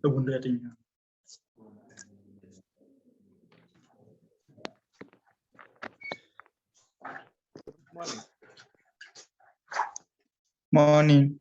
Good Morning.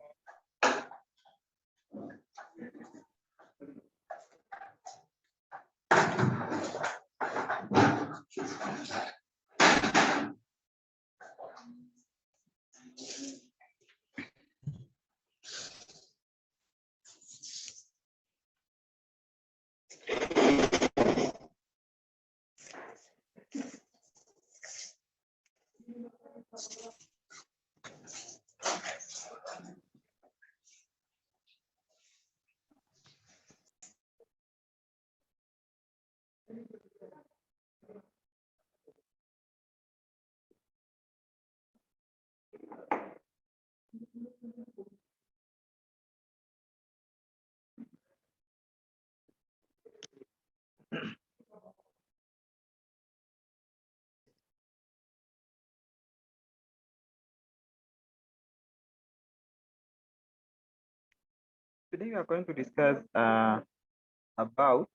Today we are going to discuss about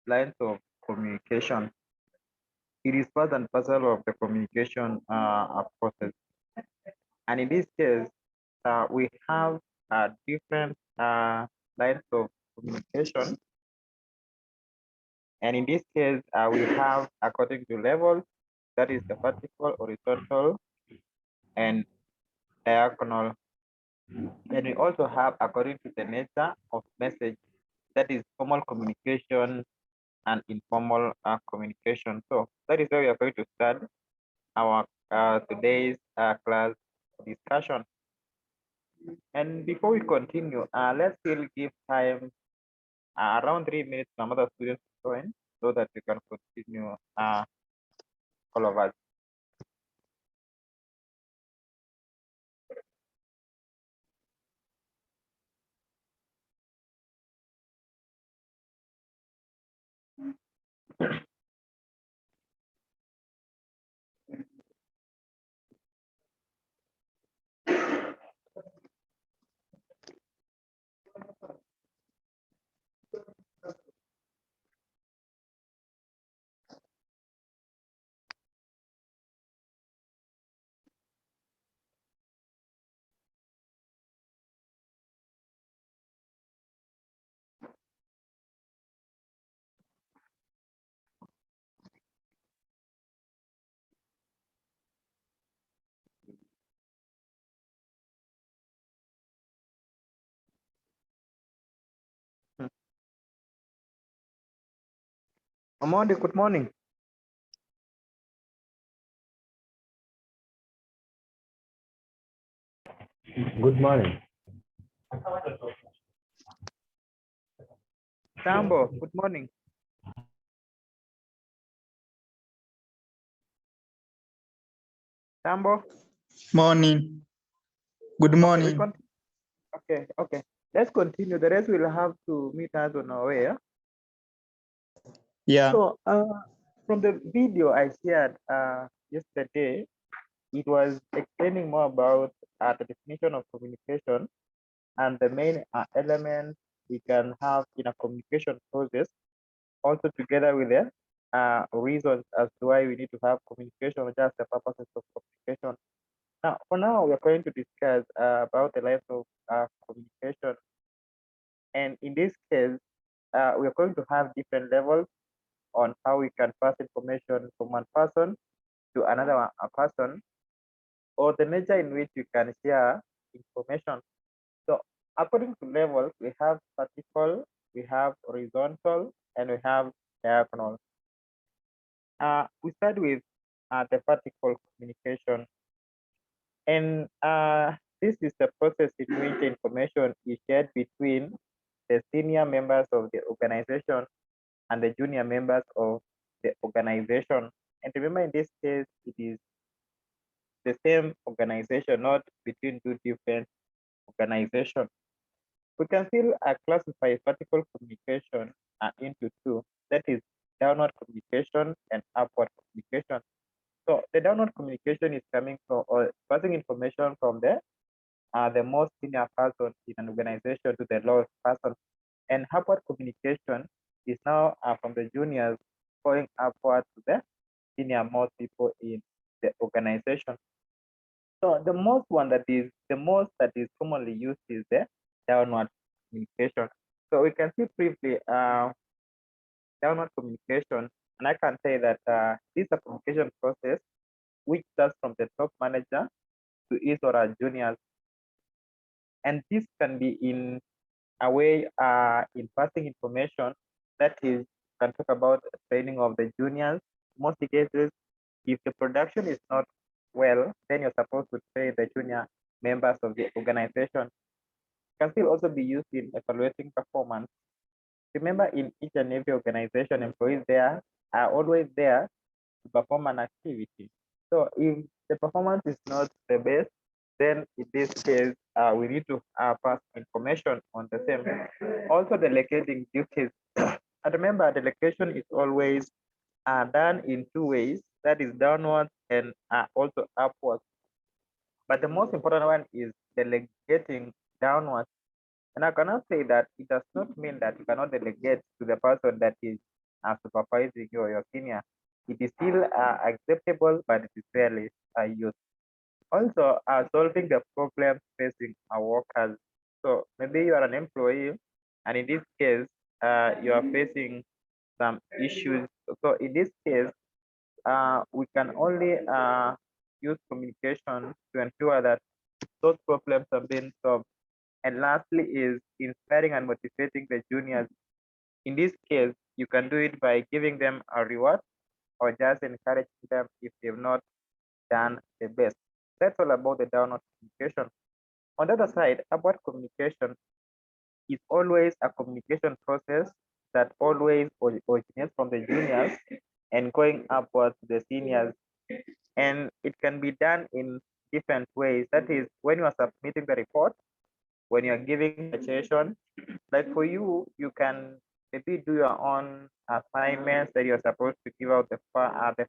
lines of communication. It is part and parcel of the communication process. And in this case, we have different lines of communication. And in this case, we have according to levels, that is the vertical, horizontal, and diagonal. And we also have according to the nature of message, that is formal communication and informal communication. So that is where we are going to start our today's class discussion. And before we continue, let's still give time around 3 minutes for some other students to join so that we can continue all of us. Amanda, good morning. Good morning. Sambo, good morning. Sambo? Morning. Good morning. Okay. Let's continue. The rest will have to meet us on our way. Yeah. So from the video I shared yesterday, it was explaining more about the definition of communication and the main elements we can have in a communication process, also together with the reasons as to why we need to have communication, just the purposes of communication. Now, for now, we're going to discuss about the lines of communication. And in this case, we're going to have different levels on how we can pass information from one person to another person, or the nature in which you can share information. So according to levels, we have vertical, we have horizontal, and we have diagonal. We start with the vertical communication. And this is the process in which information is shared between the senior members of the organization and the junior members of the organization. And remember, in this case, it is the same organization, not between two different organizations. We can still classify vertical communication into two, that is downward communication and upward communication. So the downward communication is coming from or passing information from the most senior person in an organization to the lowest person. And upward communication is now from the juniors going upward to the senior most people in the organization. So the most that is commonly used is the downward communication. So we can see briefly downward communication, and I can say that this is a communication process which starts from the top manager to his or her juniors, and this can be in a way in passing information. That is, can talk about training of the juniors. Most cases, if the production is not well, then you're supposed to train the junior members of the organization. Can still also be used in evaluating performance. Remember, in each and every organization, employees there are always there to perform an activity. So if the performance is not the best, then in this case, we need to pass information on the same. Also, delegating duties. And remember, delegation is always done in two ways, that is downwards and also upwards. But the most important one is delegating downwards. And I cannot say that it does not mean that you cannot delegate to the person that is supervising you or your senior. It is still acceptable, but it is rarely used. Also, solving the problems facing our workers. So maybe you are an employee, and in this case, you are facing some issues. So in this case, we can only use communication to ensure that those problems have been solved. And lastly is inspiring and motivating the juniors. In this case, you can do it by giving them a reward or just encouraging them if they've not done the best. That's all about the downward communication. On the other side, upward communication is always a communication process that always originates from the juniors and going upwards to the seniors. And it can be done in different ways. That is, when you are submitting the report, when you're giving suggestion, like for you, you can maybe do your own assignments that you're supposed to give out the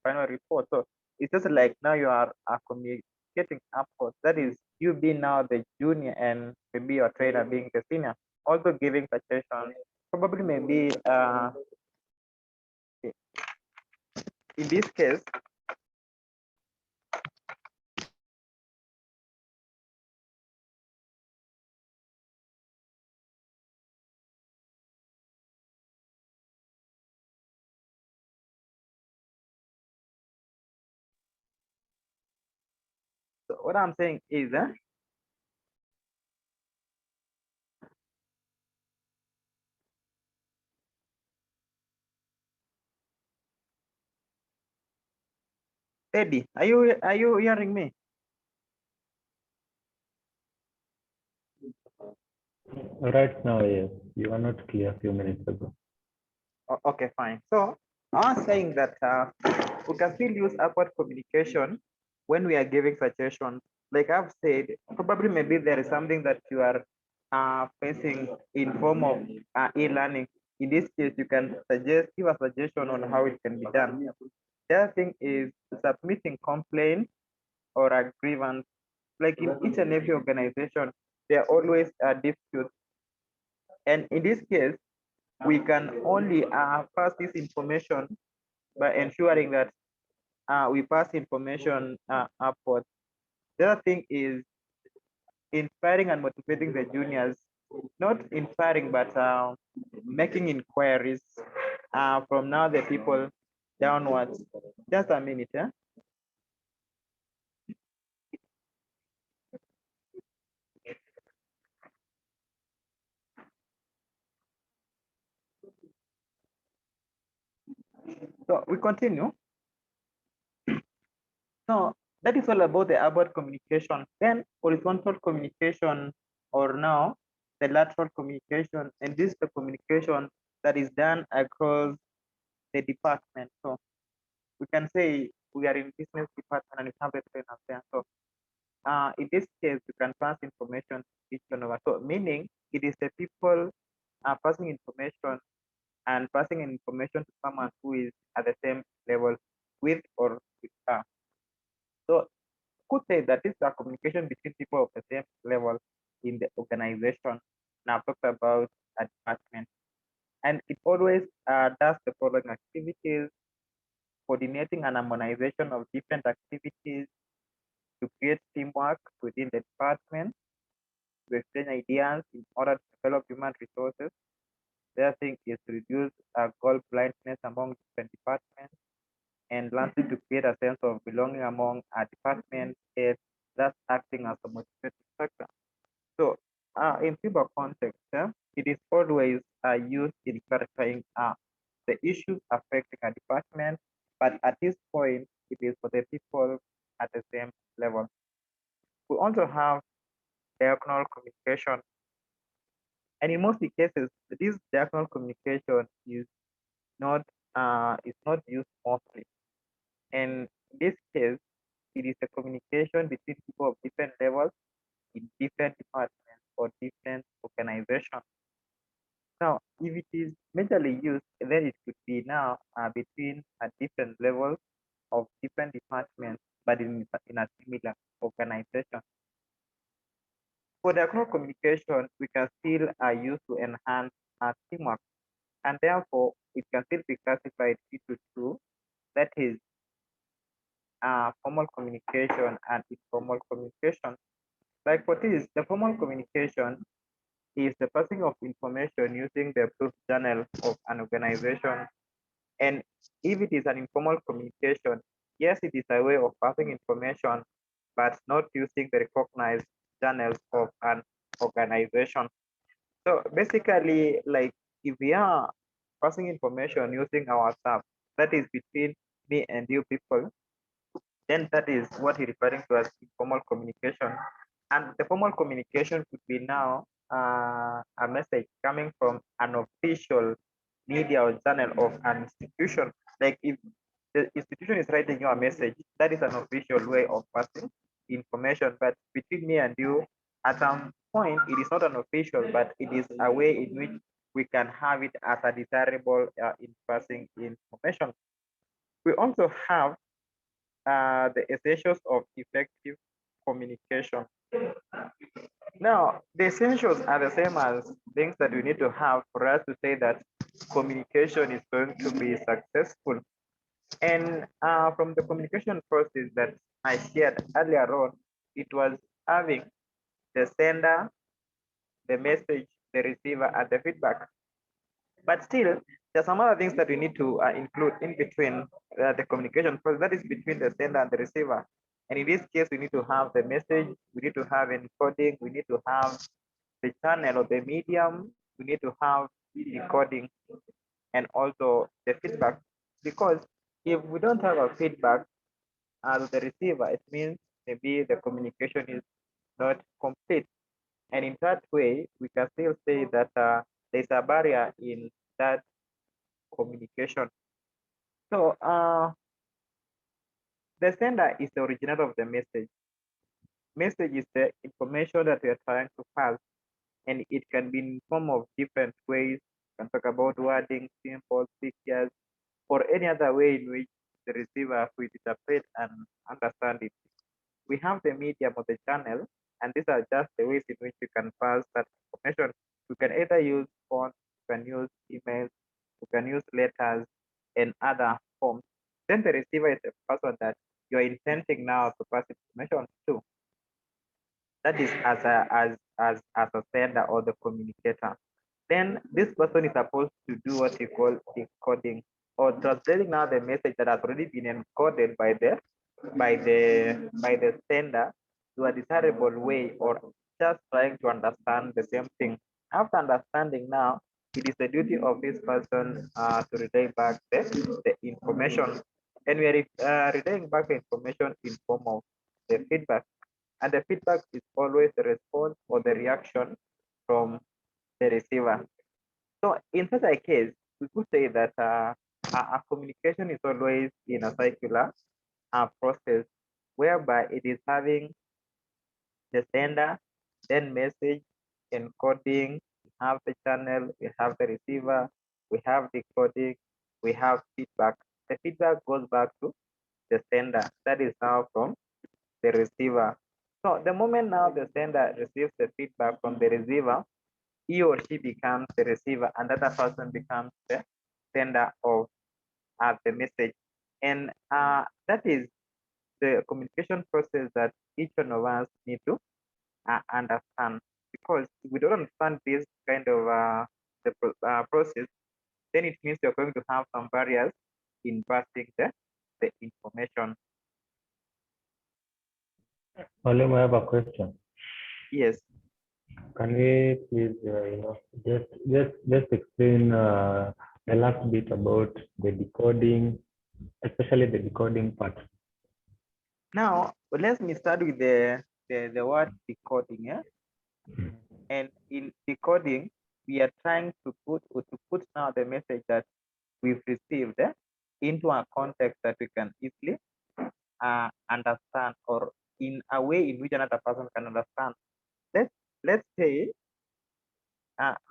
final report. So it's just like now you are communicating upwards. That is, you being now the junior and maybe your trainer being the senior, also giving suggestions. Probably maybe in this case, so what I'm saying is Eddie, are you hearing me? Right now, yes. You are not clear a few minutes ago. Okay, fine. So I was saying that we can still use upward communication when we are giving suggestions. Like I've said, probably maybe there is something that you are facing in form of e-learning. In this case, you can give a suggestion on how it can be done. The other thing is submitting complaint or a grievance. Like in each and every organization, there are always disputes. And in this case, we can only pass this information by ensuring that we pass information upward. The other thing is inspiring and motivating the juniors, not inspiring, but making inquiries from now the people downwards. Just a minute. Eh? So we continue. So that is all about the upward communication. Then horizontal communication, or now the lateral communication, and this is the communication that is done across the department. So we can say we are in business department and we have a trainer there. So in this case, you can pass information to each one of us. So meaning it is the people passing information and passing information to someone who is at the same level with or with her. So could say that is a communication between people of the same level in the organization. Now I've talked about a department. And it always does the following activities: coordinating and harmonization of different activities, to create teamwork within the department, to exchange ideas in order to develop human resources. The other thing is to reduce goal blindness among different departments, and lastly, to create a sense of belonging among department heads, that's acting as a motivating factor. So, in feedback context, it is always used in clarifying the issues affecting a department, but at this point, it is for the people at the same level. We also have diagonal communication, and in most cases, this diagonal communication is not used mostly. And in this case, it is a communication between people of different levels in different departments or different organizations. Now, if it is majorly used, then it could be now between different levels of different departments, but in a similar organization. For diagonal communication, we can still use to enhance teamwork, and therefore it can still be classified into two. That is formal communication and informal communication. Like for this, the formal communication is the passing of information using the approved channel of an organization. And if it is an informal communication, yes, it is a way of passing information, but not using the recognized channels of an organization. So basically, like if we are passing information using our WhatsApp, that is between me and you people, then that is what he's referring to as informal communication. And the formal communication could be now a message coming from an official media or channel of an institution. Like if the institution is writing you a message, that is an official way of passing information. But between me and you, at some point, it is not an official, but it is a way in which we can have it as a desirable in passing information. We also have the essentials of effective communication. Now, the essentials are the same as things that we need to have for us to say that communication is going to be successful. And from the communication process that I shared earlier on, it was having the sender, the message, the receiver, and the feedback. But still, there's some other things that we need to include in between the communication process, that is between the sender and the receiver. And in this case, we need to have the message, we need to have encoding, we need to have the channel or the medium, we need to have decoding, and also the feedback. Because if we don't have a feedback as the receiver, it means maybe the communication is not complete. And in that way, we can still say that there's a barrier in that communication. So the sender is the originator of the message. Message is the information that we are trying to pass, and it can be in form of different ways. We can talk about wording, symbols, pictures, or any other way in which the receiver will interpret and understand it. We have the medium or the channel, and these are just the ways in which you can pass that information. You can either use phone, you can use emails, you can use letters, and other forms. Then the receiver is the person that you're intending now to pass information to. That is as a sender or the communicator. Then this person is supposed to do what we call decoding, or translating now the message that has already been encoded by the sender to a desirable way, or just trying to understand the same thing. After understanding now, it is the duty of this person to relay back the information. And we are relaying back the information in form of the feedback. And the feedback is always the response or the reaction from the receiver. So in such a case, we could say that a communication is always in a circular process, whereby it is having the sender, then message, encoding, we have the channel, we have the receiver, we have decoding, we have feedback. The feedback goes back to the sender. That is now from the receiver. So the moment now the sender receives the feedback from the receiver, he or she becomes the receiver and that person becomes the sender of the message. And that is the communication process that each one of us need to understand. Because if we don't understand this kind of process, then it means you're going to have some barriers in passing the information. Olim, I have a question. Yes. Can we please, just explain the last bit about the decoding, especially the decoding part? Now, let me start with the word decoding. Yeah? And in decoding, we are trying to put now the message that we've received into a context that we can easily understand, or in a way in which another person can understand. Let's say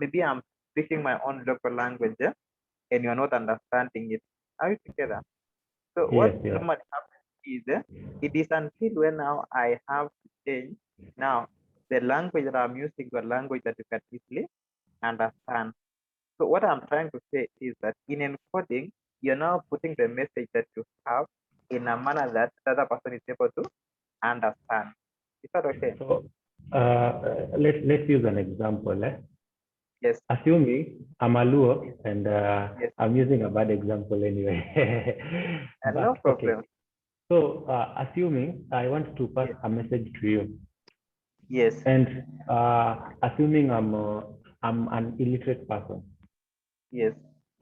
maybe I'm speaking my own local language and you're not understanding it. Are you together? So what Yes. normally happens is it is until when now I have to change now the language that I'm using to a language that you can easily understand. So what I'm trying to say is that in encoding, you're now putting the message that you have in a manner that the other person is able to understand. Is that okay? So let's use an example. Yes. Assuming I'm a Luo, and Yes. I'm using a bad example anyway. No problem. Okay. So assuming I want to pass a message to you, Yes. and assuming I'm an illiterate person. Yes.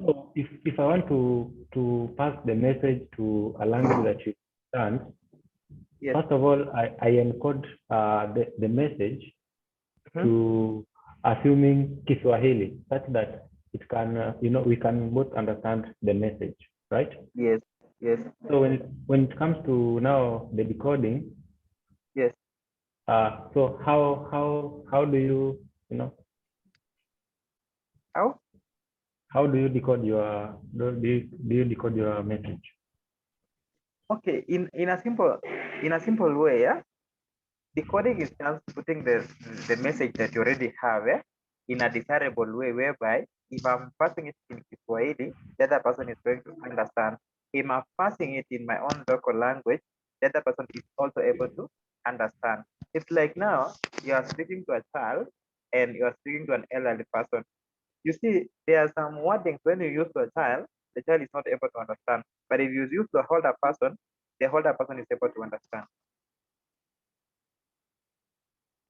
So if I want to pass the message to a language that you understand, Yes. first of all, I encode the message to assuming Kiswahili, such that it can, we can both understand the message, right? Yes. Yes. So when it comes to now the decoding, Yes. so how do you, how do you decode your decode your message? Okay, in a simple way, yeah. Decoding is just putting the message that you already have in a desirable way, whereby if I'm passing it in Kiswahili, the other person is going to understand. If I'm passing it in my own local language, the other person is also able to understand. It's like now you are speaking to a child and you are speaking to an elderly person. You see, there are some wordings when you use to a child, the child is not able to understand. But if you use to a older person, the older person is able to understand.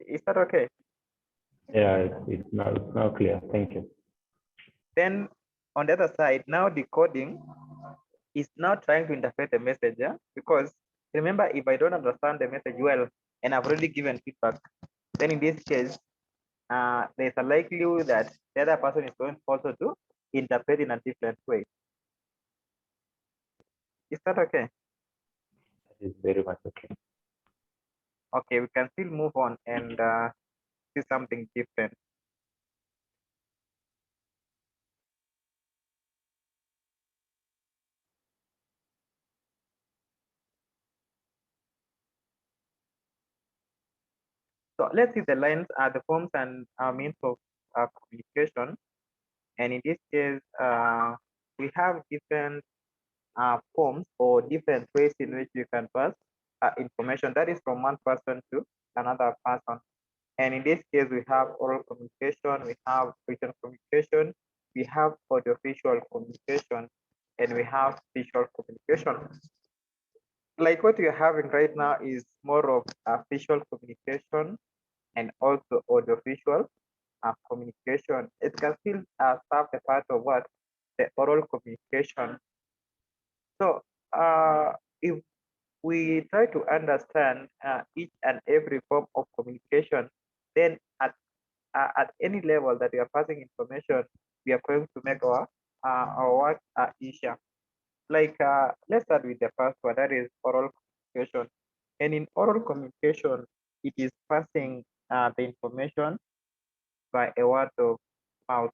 Is that okay? Yeah, it's now clear. Thank you. Then on the other side, now decoding is now trying to interpret the message, yeah? Because remember, if I don't understand the message well and I've already given feedback, then in this case, there's a likelihood that the other person is going also to interpret in a different way. Is that okay? That is very much okay. Okay, we can still move on and see something different. So let's see the lines are the forms and means of communication. And in this case, we have different forms or different ways in which you can pass information that is from one person to another person. And in this case, we have oral communication, we have written communication, we have audiovisual communication, and we have visual communication. Like what you're having right now is more of visual communication and also audiovisual communication. It can still serve the part of what? The oral communication. So if we try to understand each and every form of communication, then at any level that we are passing information, we are going to make our work easier. Like let's start with the first one, that is oral communication. And in oral communication, it is passing the information by a word of mouth.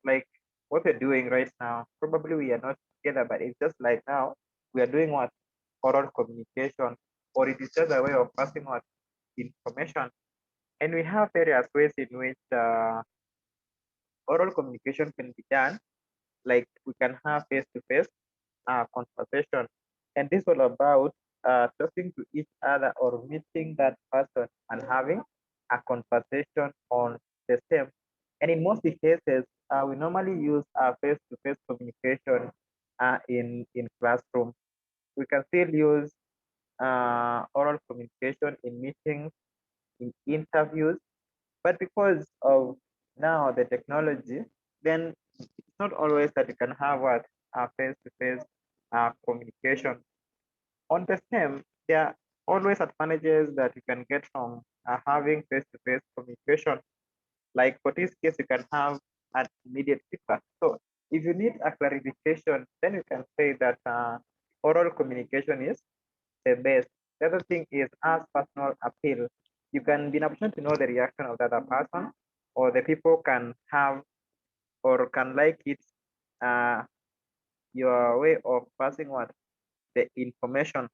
Like what we're doing right now, probably we are not together, but it's just like now we are doing what? Oral communication, or it is just a way of passing what? Information. And we have various ways in which oral communication can be done, like we can have face-to-face conversation. And this is all about talking to each other or meeting that person and having a conversation on the same. And in most cases, we normally use face-to-face communication in classroom. We can still use oral communication in meetings, in interviews, but because of now the technology, then it's not always that you can have what face-to-face communication. On the same, there are always advantages that you can get from having face-to-face communication. Like for this case, you can have an immediate feedback. So if you need a clarification, then you can say that oral communication is the best. The other thing is as personal appeal. You can be in a position to know the reaction of the other person, or the people can have or can like it your way of passing what the information.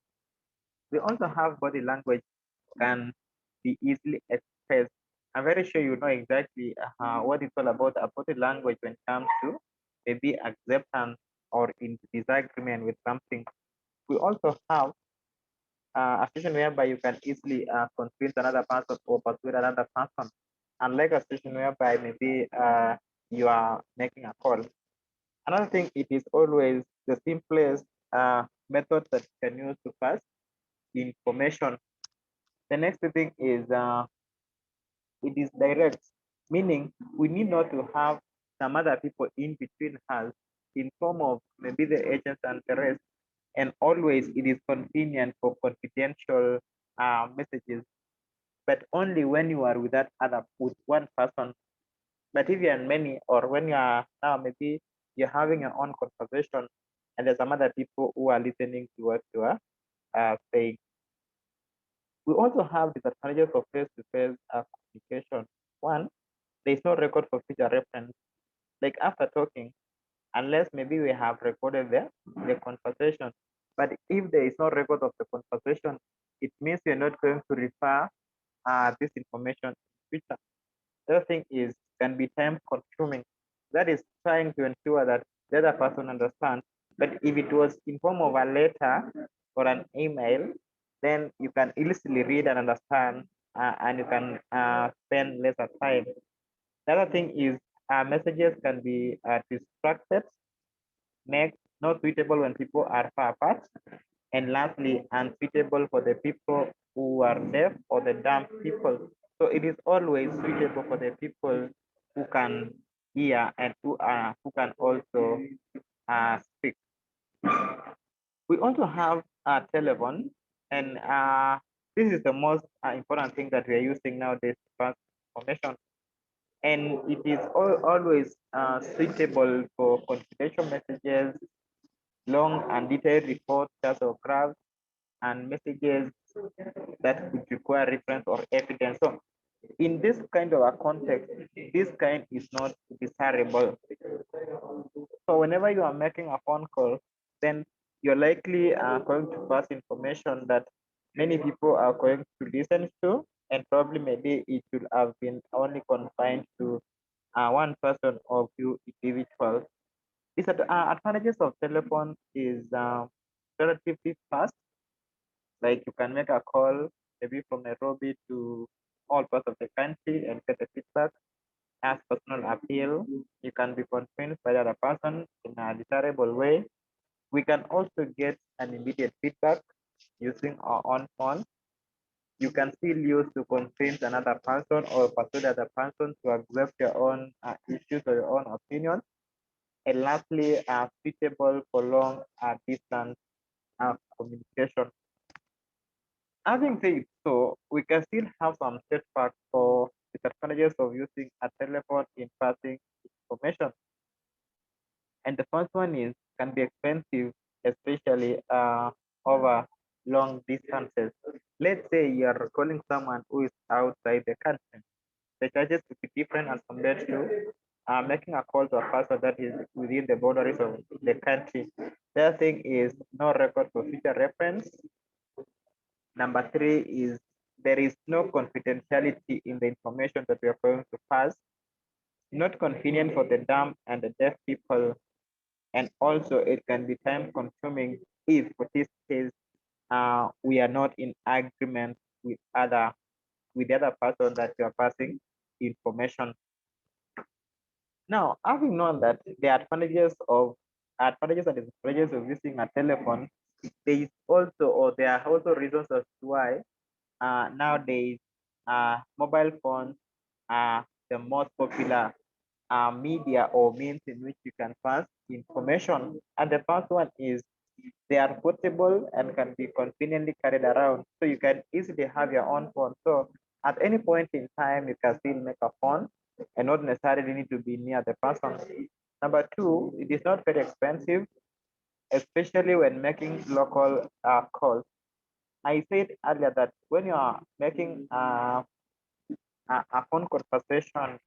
We also have body language can be easily expressed. I'm very sure you know exactly what it's all about body language when it comes to maybe acceptance or in disagreement with something. We also have a situation whereby you can easily convince another person or persuade another person, unlike a situation whereby maybe you are making a call. Another thing, it is always the simplest method that you can use to pass information. The next thing is it is direct, meaning we need not to have some other people in between us in form of maybe the agents and the rest. And always it is convenient for confidential messages, but only when you are with that other with one person. But if you are many, or when you are now maybe you're having your own conversation and there's some other people who are listening to what you are saying. We also have disadvantages of face-to-face communication. One, there is no record for future reference. Like after talking, unless maybe we have recorded the conversation. But if there is no record of the conversation, it means you're not going to refer this information in future. The other thing is can be time consuming. That is trying to ensure that the other person understands. But if it was in form of a letter or an email, then you can easily read and understand, and you can spend lesser time. The other thing is messages can be distracted. Next, not suitable when people are far apart. And lastly, unsuitable for the people who are deaf or the dumb people. So it is always suitable for the people who can hear and who can also speak. We also have a telephone, and this is the most important thing that we are using nowadays to pass information. And it is always suitable for confidential messages, long and detailed reports, charts or graphs, and messages that could require reference or evidence. So in this kind of a context, this kind is not desirable. So whenever you are making a phone call, then you're likely going to pass information that many people are going to listen to, and probably maybe it should have been only confined to one person or few individuals. These advantages of telephone is relatively fast. Like you can make a call maybe from Nairobi to all parts of the country and get a feedback as personal appeal. You can be convinced by the other person in a desirable way. We can also get an immediate feedback using our own phone. You can still use to convince another person or persuade the other person to accept your own issues or your own opinions. And lastly, suitable for long distance communication. Having said so, we can still have some setbacks for disadvantages of using a telephone in passing information. And the first one is can be expensive, especially over long distances. Let's say you are calling someone who is outside the country. The charges will be different as compared to making a call to a person that is within the boundaries of the country. The other thing is no record for future reference. Number three is there is no confidentiality in the information that we are going to pass. not convenient for the dumb and the deaf people, and also it can be time consuming if, for this case, we are not in agreement with the other person that you are passing information. Now, having known that the advantages and disadvantages of using a telephone, there are also reasons as to why nowadays mobile phones are the most popular media or means in which you can pass information. And the first one is they are portable and can be conveniently carried around. So you can easily have your own phone. So at any point in time, you can still make a phone and not necessarily need to be near the person. Number two, it is not very expensive, especially when making local calls. I said earlier that when you are making a phone conversation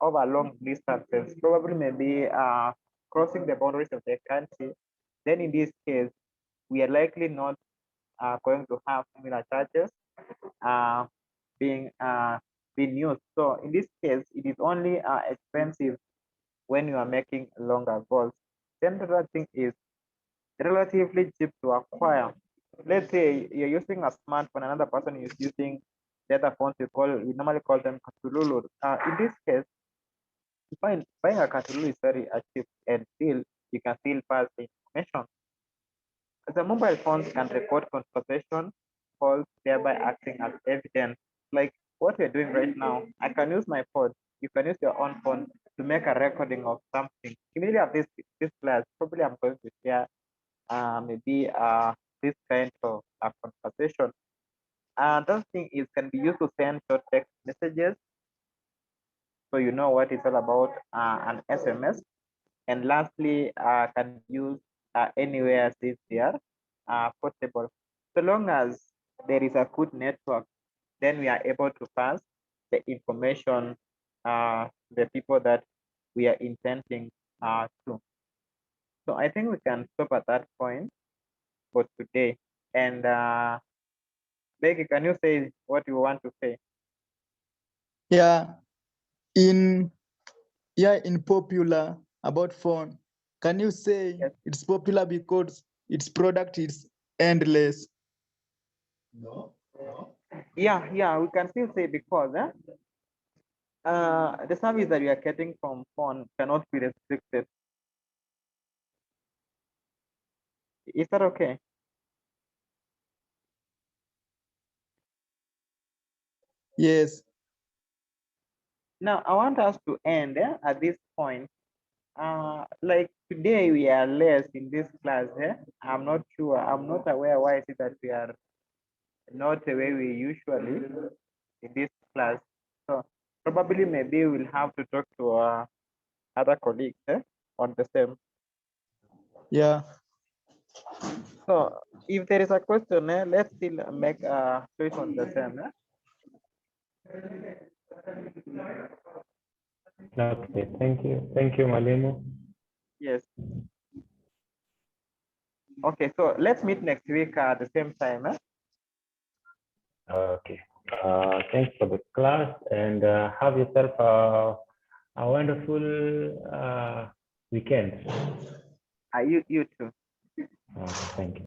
over long distances, probably maybe crossing the boundaries of the country, then in this case, we are likely not going to have similar charges uh, being used. So in this case, it is only expensive when you are making longer calls. Then the other thing is relatively cheap to acquire. Let's say you're using a smartphone, another person is using the other phones we normally call them katululu. In this case, buying a katululu is very cheap and still you can still pass the information. The mobile phones can record conversation calls, thereby acting as evidence. Like what we're doing right now, I can use my phone. You can use your own phone to make a recording of something. Immediately after this class, probably I'm going to share maybe this kind of conversation. That thing is can be used to send short text messages, so you know what it's all about, an SMS. And lastly, can be used anywhere since they are portable. So long as there is a good network, then we are able to pass the information the people that we are intending to. So I think we can stop at that point for today. And Becky, can you say what you want to say? Yeah, in popular about phone, can you say Yes. it's popular because its product is endless? Yeah, we can still say because the service that we are getting from phone cannot be restricted. Is that okay? Yes. Now I want us to end at this point. Like today we are less in this class. I'm not sure. I'm not aware why is it that we are not the way we usually in this class. So probably maybe we'll have to talk to other colleagues on the same. Yeah. So if there is a question, let's still make a choice on the same. Okay, thank you, Malimo. Yes. Okay, so let's meet next week at the same time. Okay. Thanks for the class, and have yourself a wonderful weekend. You too. Thank you.